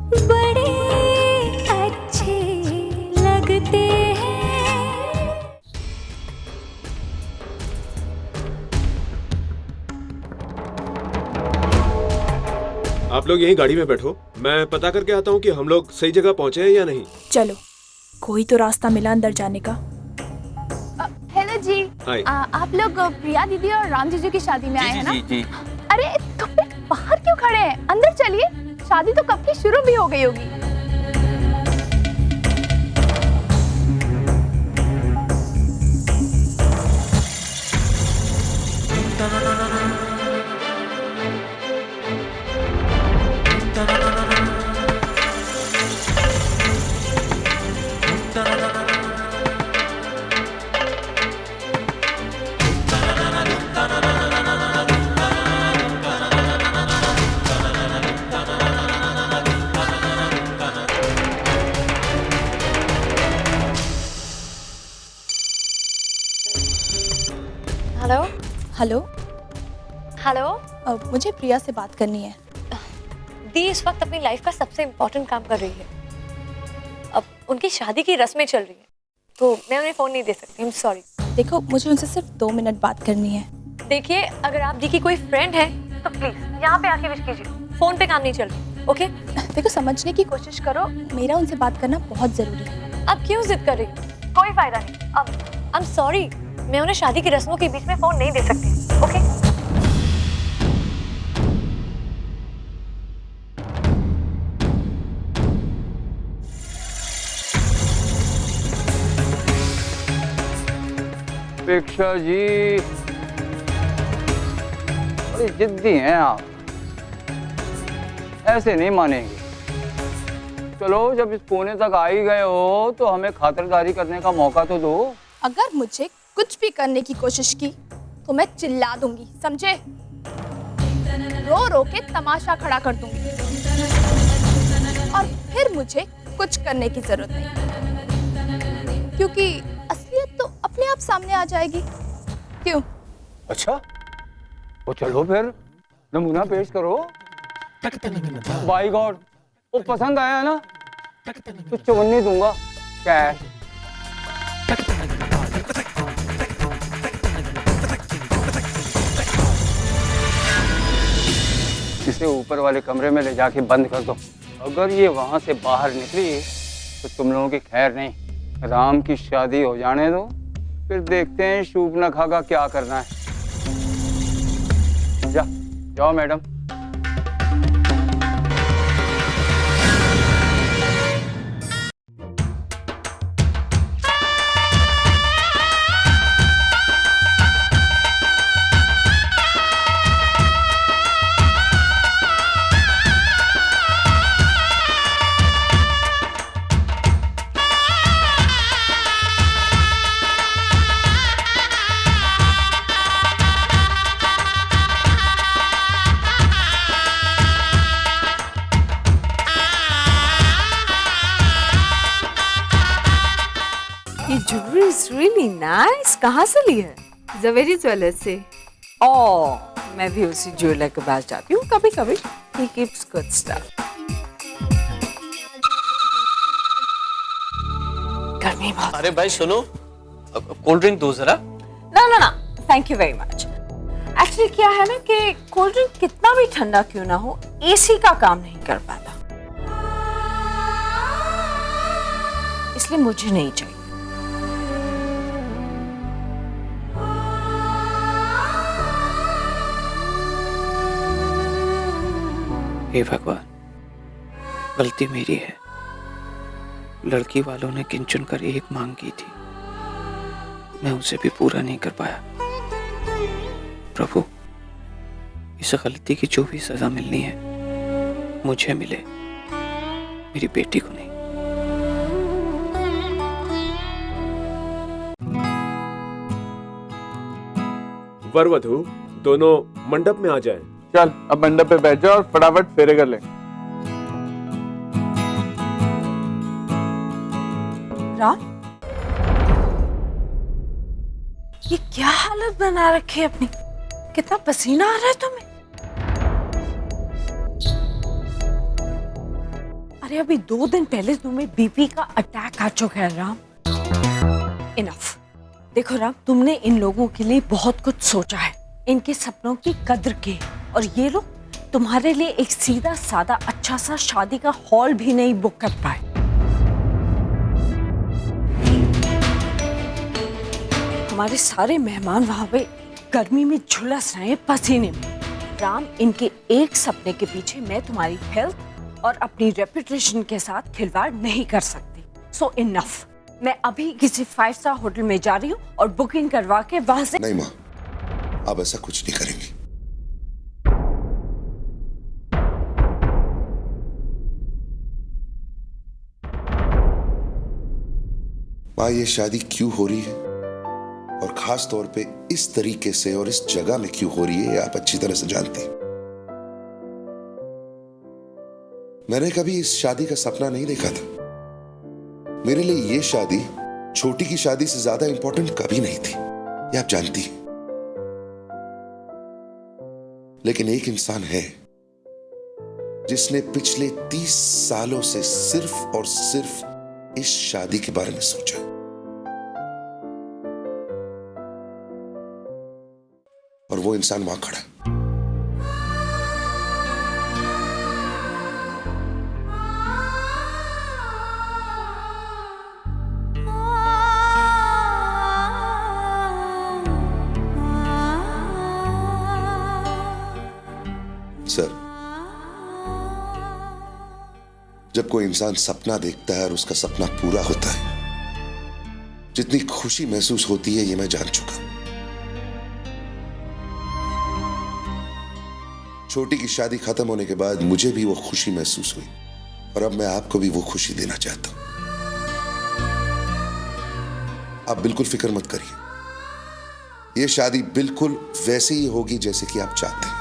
बड़े अच्छे लगते हैं। आप लोग यहीं गाड़ी में बैठो, मैं पता करके आता हूँ कि हम लोग सही जगह पहुँचे हैं या नहीं। चलो, कोई तो रास्ता मिला अंदर जाने का। हेलो जी। हाय। आप लोग प्रिया दीदी और राम जीजू की शादी में आए हैं ना? जी। अरे तो फिर बाहर क्यों खड़े हैं? अंदर चलिए, शादी तो कब की शुरू भी हो गई होगी। Hello hello. हेलो। मुझे प्रिया से बात करनी है। दी इस वक्त अपनी लाइफ का सबसे इम्पोर्टेंट काम कर रही है। अब उनकी शादी की रस्में चल रही है, तो मैं उन्हें फोन नहीं दे सकती। I am sorry. देखो, मुझे उनसे सिर्फ 2 मिनट बात करनी है। देखिए, अगर आप दी की कोई फ्रेंड है तो प्लीज यहाँ पे आके विश कीजिए। फोन पे काम नहीं चल रही। ओके? देखो, समझने की कोशिश करो, मेरा उनसे बात करना बहुत जरूरी है। अब क्यों जिद कर रही हो? कोई फायदा नहीं। अब आई एम सॉरी, मैं उन्हें शादी की रस्मों के बीच में फोन नहीं दे सकती। ओके? अपेक्षा जी, बड़ी जिद्दी हैं आप, ऐसे नहीं मानेंगे। चलो, जब इस कोने तक आ ही गए हो तो हमें खातिरदारी करने का मौका तो दो। अगर मुझे कुछ भी करने की कोशिश की तो मैं चिल्ला दूंगी, समझे? रो रो के तमाशा खड़ा कर दूंगी और फिर मुझे कुछ करने की जरूरत नहीं, क्योंकि असलियत तो अपने आप सामने आ जाएगी। क्यों? अच्छा, तो चलो फिर नमूना पेश करो। बाई गॉड, वो पसंद आया ना तो 54 दूंगा कैश। इसे ऊपर वाले कमरे में ले जाके बंद कर दो। अगर ये वहां से बाहर निकली तो तुम लोगों की खैर नहीं। राम की शादी हो जाने दो, फिर देखते हैं शूर्पणखा का क्या करना है। जाओ मैडम। ये ज्वेलरी इज रियली नाइस। कहाँ से ली है? जवेरी ज्वेलर से। ओह, मैं भी उसी ज्वेलर के पास जाती हूँ कभी कभी। He keeps good stuff. गर्मी बहुत। अरे भाई सुनो, कोल्ड ड्रिंक दो जरा। ना ना ना, thank you very much. Actually क्या है ना कि कोल्ड ड्रिंक कितना भी ठंडा क्यों ना हो, एसी का काम नहीं कर पाता, इसलिए मुझे नहीं चाहिए। हे भगवान, गलती मेरी है। लड़की वालों ने गिन चुन कर एक मांग की थी, मैं उसे भी पूरा नहीं कर पाया। प्रभु, इस गलती की जो भी सजा मिलनी है मुझे मिले, मेरी बेटी को नहीं। वर वधू दोनों मंडप में आ जाएं। चल, अब मंडप पे बैठ जाओ और फटाफट फेरे कर ले। राम, ये क्या हालत बना रखी है अपनी? कितना पसीना आ रहा है तुम्हें। अरे अभी 2 दिन पहले तुम्हें बीपी का अटैक आ चुका है राम। इनफ। देखो राम, तुमने इन लोगों के लिए बहुत कुछ सोचा है, इनके सपनों की कद्र की, और ये लोग तुम्हारे लिए एक सीधा सादा अच्छा सा शादी का हॉल भी नहीं बुक कर पाए। हमारे सारे मेहमान वहां पे गर्मी में झुलस रहे हैं पसीने में। राम, इनके एक सपने के पीछे मैं तुम्हारी हेल्थ और अपनी रेपुटेशन के साथ खिलवाड़ नहीं कर सकती। सो इनफ। मैं अभी किसी 5 स्टार होटल में जा रही हूँ और बुकिंग करवा के वहां से। नहीं माँ, आप ऐसा कुछ नहीं करेंगी। माँ, ये शादी क्यों हो रही है और खास तौर पे इस तरीके से और इस जगह में क्यों हो रही है, आप अच्छी तरह से जानती हैं। मैंने कभी इस शादी का सपना नहीं देखा था। मेरे लिए ये शादी छोटी की शादी से ज्यादा इंपॉर्टेंट कभी नहीं थी, ये आप जानती हैं। लेकिन एक इंसान है जिसने पिछले 30 सालों से सिर्फ और सिर्फ इस शादी के बारे में सोचा। और वो इंसान वहां खड़ा है। सर, जब कोई इंसान सपना देखता है और उसका सपना पूरा होता है, जितनी खुशी महसूस होती है ये मैं जान चुका हूं। छोटी की शादी खत्म होने के बाद मुझे भी वो खुशी महसूस हुई और अब मैं आपको भी वो खुशी देना चाहता हूं। आप बिल्कुल फिक्र मत करिए, ये शादी बिल्कुल वैसे ही होगी जैसे कि आप चाहते हैं।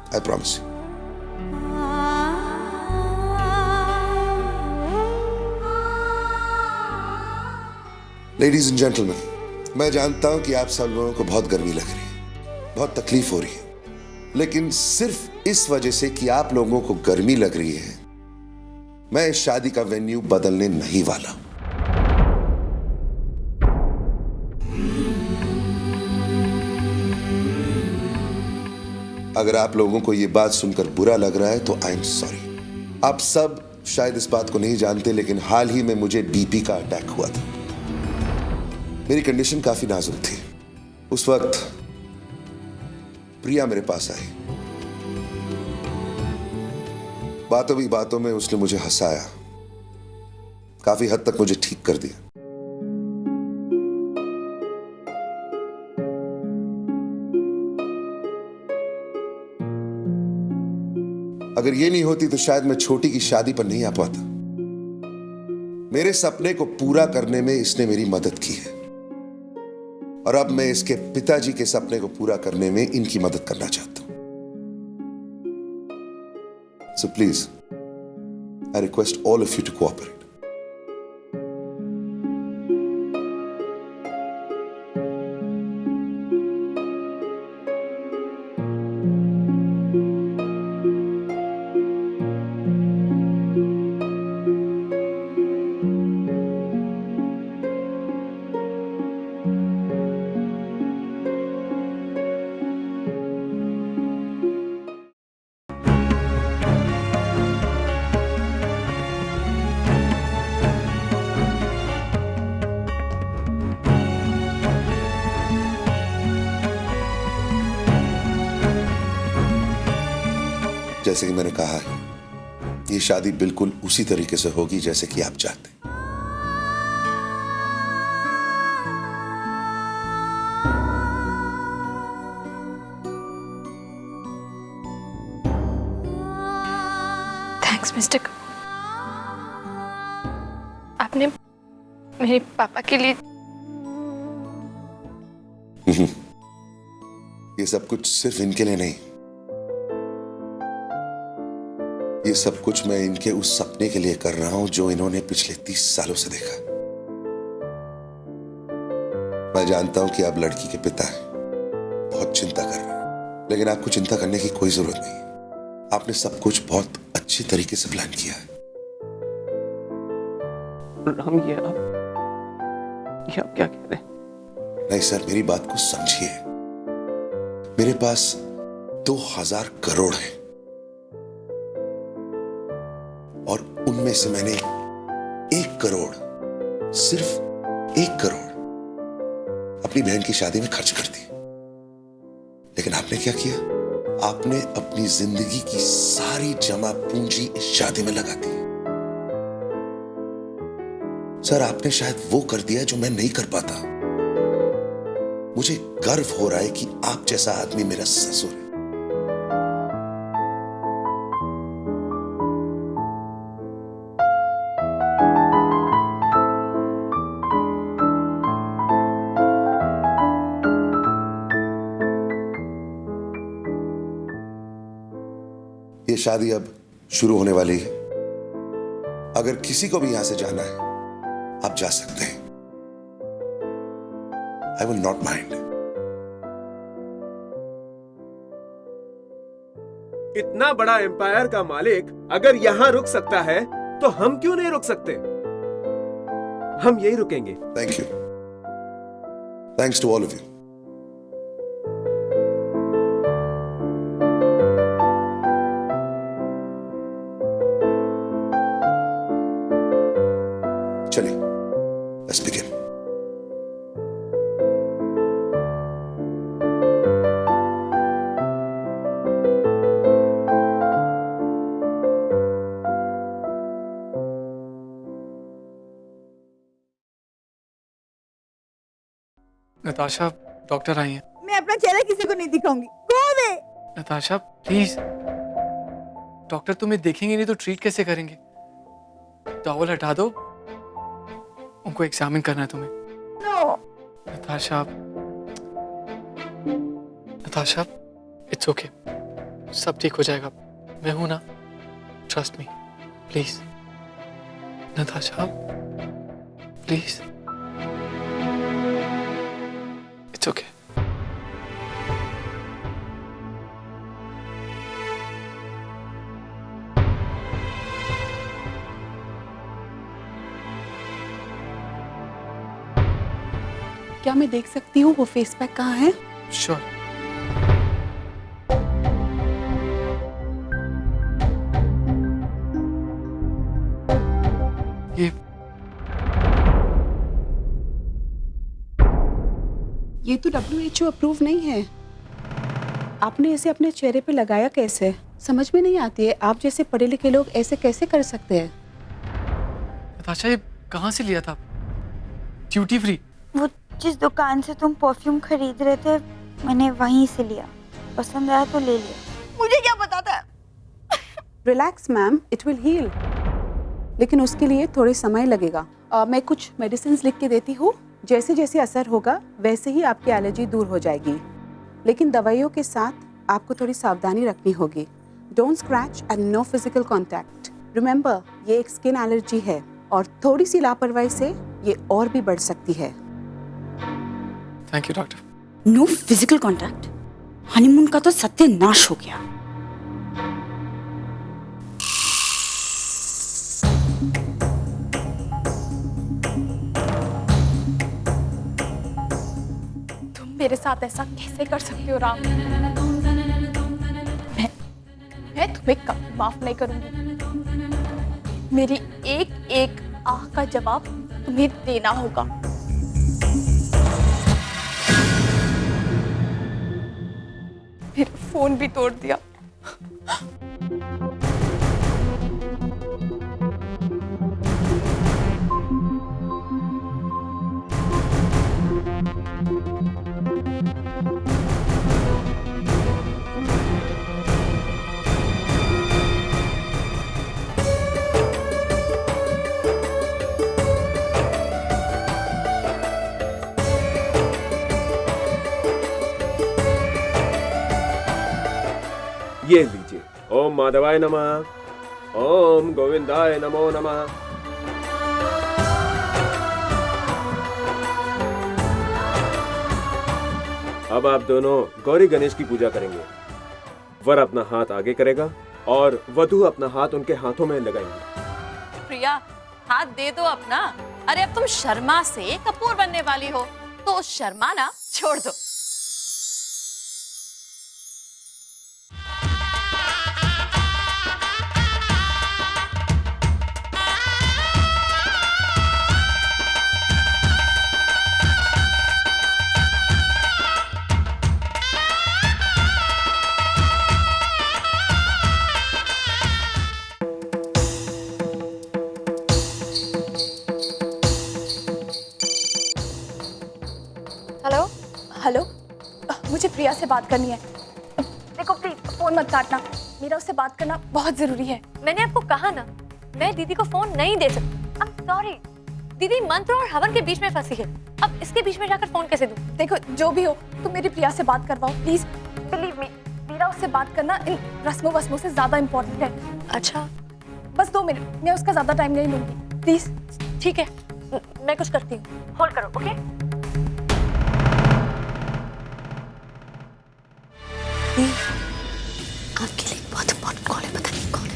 I promise you. Ladies and gentlemen, मैं जानता हूं कि आप सब लोगों को बहुत गर्मी लग रही है, बहुत तकलीफ हो रही है, लेकिन सिर्फ इस वजह से कि आप लोगों को गर्मी लग रही है, मैं इस शादी का वेन्यू बदलने नहीं वाला। अगर आप लोगों को यह बात सुनकर बुरा लग रहा है तो आई एम सॉरी। आप सब शायद इस बात को नहीं जानते, लेकिन हाल ही में मुझे बीपी का अटैक हुआ था। मेरी कंडीशन काफी नाजुक थी। उस वक्त प्रिया मेरे पास आई। बातों भी बातों में उसने मुझे हंसाया, काफी हद तक मुझे ठीक कर दिया। अगर ये नहीं होती तो शायद मैं छोटी की शादी पर नहीं आ पाता। मेरे सपने को पूरा करने में इसने मेरी मदद की है और अब मैं इसके पिताजी के सपने को पूरा करने में इनकी मदद करना चाहता हूं। So please, I request all of you to cooperate. जैसे कि मैंने कहा है, ये शादी बिल्कुल उसी तरीके से होगी जैसे कि आप चाहते हैं। थैंक्स मिस्टर कपूर, आपने मेरे पापा के लिए ये सब कुछ सिर्फ इनके लिए नहीं, ये सब कुछ मैं इनके उस सपने के लिए कर रहा हूं जो इन्होंने पिछले 30 सालों से देखा। मैं जानता हूं कि आप लड़की के पिता हैं, बहुत चिंता कर रहे हैं, लेकिन आपको चिंता करने की कोई जरूरत नहीं। आपने सब कुछ बहुत अच्छी तरीके से प्लान किया है। राम, ये आप क्या कह रहे हैं? नहीं सर, मेरी बात को समझिए। मेरे पास 2000 करोड़ है और उनमें से मैंने 1 करोड़, सिर्फ 1 करोड़ अपनी बहन की शादी में खर्च कर दी। लेकिन आपने क्या किया? आपने अपनी जिंदगी की सारी जमा पूंजी इस शादी में लगा दी। सर, आपने शायद वो कर दिया जो मैं नहीं कर पाता। मुझे गर्व हो रहा है कि आप जैसा आदमी मेरा ससुर है। ये शादी अब शुरू होने वाली है। अगर किसी को भी यहां से जाना है, आप जा सकते हैं। I will not mind. इतना बड़ा एम्पायर का मालिक अगर यहां रुक सकता है तो हम क्यों नहीं रुक सकते? हम यही रुकेंगे। Thank you. Thanks to all of you. चलिए, let's begin. नताशा, डॉक्टर आई हैं। मैं अपना चेहरा किसी को नहीं दिखाऊंगी। कौन है? नताशा प्लीज, डॉक्टर तुम्हें देखेंगे नहीं तो ट्रीट कैसे करेंगे? टॉवल हटा दो, उनको एग्जामिन करना है तुम्हें। No. Natasha, Natasha, it's okay, सब ठीक हो जाएगा। मैं हूं ना, trust me, please. Natasha, please, it's okay. क्या मैं देख सकती हूँ वो फेस पैक कहाँ है? श्योर। ये तो WHO अप्रूव नहीं है। आपने इसे अपने चेहरे पे लगाया कैसे? समझ में नहीं आती है, आप जैसे पढ़े लिखे लोग ऐसे कैसे कर सकते हैं? नताशा, ये कहाँ से लिया था? Duty free? वो जिस दुकान से तुम परफ्यूम खरीद रहे थे, मैंने वहीं से लिया। पसंद आया तो ले लिया। मुझे क्या पता था? Relax ma'am, it will heal. लेकिन उसके लिए थोड़े समय लगेगा। मैं कुछ मेडिसिन लिख के देती हूँ। जैसे जैसे असर होगा वैसे ही आपकी एलर्जी दूर हो जाएगी। लेकिन दवाइयों के साथ आपको थोड़ी सावधानी रखनी होगी। Don't scratch and no physical contact. Remember, ये एक स्किन एलर्जी है और थोड़ी सी लापरवाही से ये और भी बढ़ सकती है। Thank you doctor. No physical contact? Honeymoon का तो सत्यानाश हो गया। तुम मेरे साथ ऐसा कैसे कर सकते हो राम? मैं तुम्हें कभी माफ नहीं करूंगी। मेरी एक एक आह का जवाब तुम्हें देना होगा। फिर फोन भी तोड़ दिया। ये लीजिए। ओम माधवाय नमः, ओम गोविंदाय नमो नमः। अब आप दोनों गौरी गणेश की पूजा करेंगे। वर अपना हाथ आगे करेगा और वधू अपना हाथ उनके हाथों में लगाएंगी। प्रिया, हाथ दे दो अपना। अरे अब तुम शर्मा से कपूर बनने वाली हो, तो शर्माना छोड़ दो। हेलो हेलो, मुझे प्रिया से बात करनी है। देखो प्लीज फोन मत काटना, मेरा उससे बात करना बहुत जरूरी है। मैंने आपको कहा ना, मैं दीदी को फोन नहीं दे सकती। I am sorry. दीदी मंत्र और हवन के बीच में फंसी है, अब इसके बीच में जाकर फोन कैसे दूं? देखो जो भी हो, तुम मेरी प्रिया से बात करवाओ प्लीज। बिलीव मी, मेरा उससे बात करना इन रस्मों वस्मों से ज्यादा इम्पोर्टेंट है। अच्छा, बस 2 मिनट, मैं उसका ज्यादा टाइम नहीं लूंगी प्लीज। ठीक है, मैं कुछ करती हूँ, होल्ड करो। ओके आपके लिए बहुत इंपॉर्टेंट कॉल है, पता नहीं कौन है।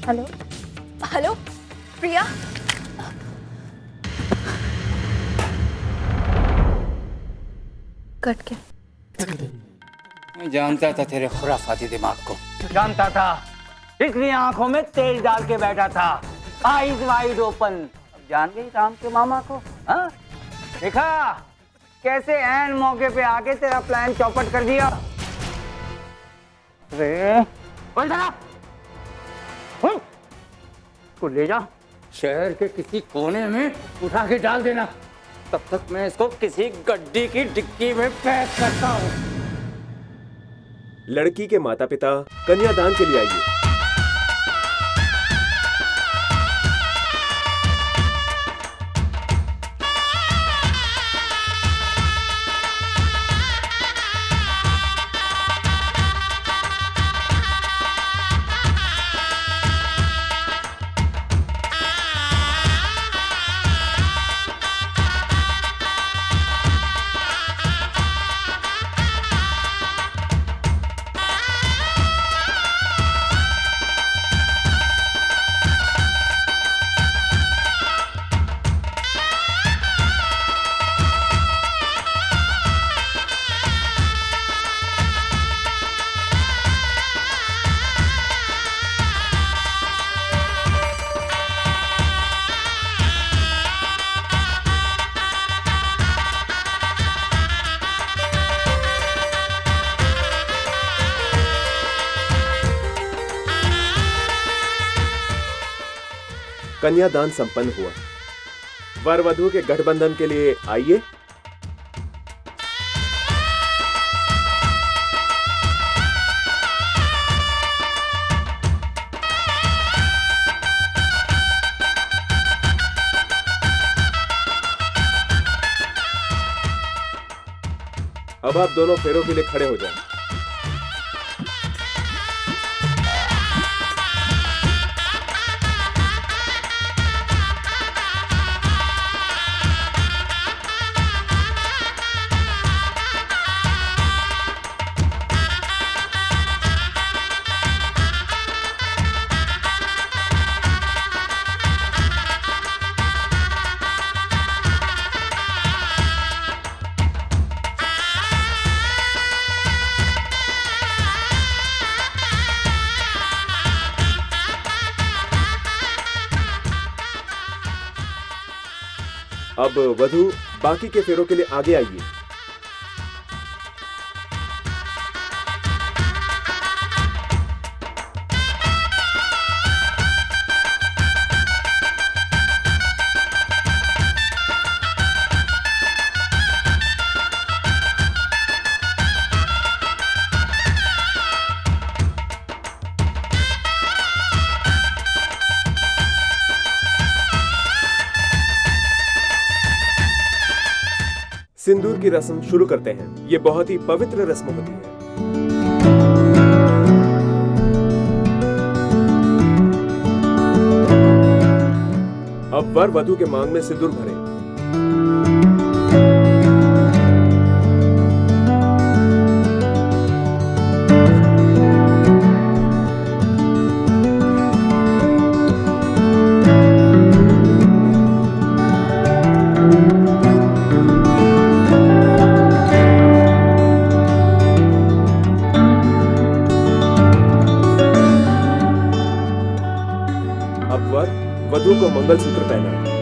हेलो हेलो प्रिया, कट के मैं जानता था तेरे खुराफाती दिमाग को, जानता था, इसलिए आंखों में तेल डाल के बैठा था, आईज वाइड ओपन। अब जान गई राम के मामा को? हाँ, देखा कैसे ऐन मौके पे आके तेरा प्लान चौपट कर दिया। अरे बोल जरा, इसको ले जा शहर के किसी कोने में उठा के डाल देना, तब तक मैं इसको किसी गड्डी की डिक्की में पैक करता हूँ। लड़की के माता पिता कन्यादान के लिए आइए। कन्यादान संपन्न हुआ। वर वधू के गठबंधन के लिए आइए। अब आप दोनों फेरों के लिए खड़े हो जाएं। अब वधू बाकी के फेरों के लिए आगे आइए। सिंदूर की रस्म शुरू करते हैं। ये बहुत ही पवित्र रस्म होती है। अब वर वधु के मांग में सिंदूर भरे। अब वर वधु को मंगलसूत्र पहना।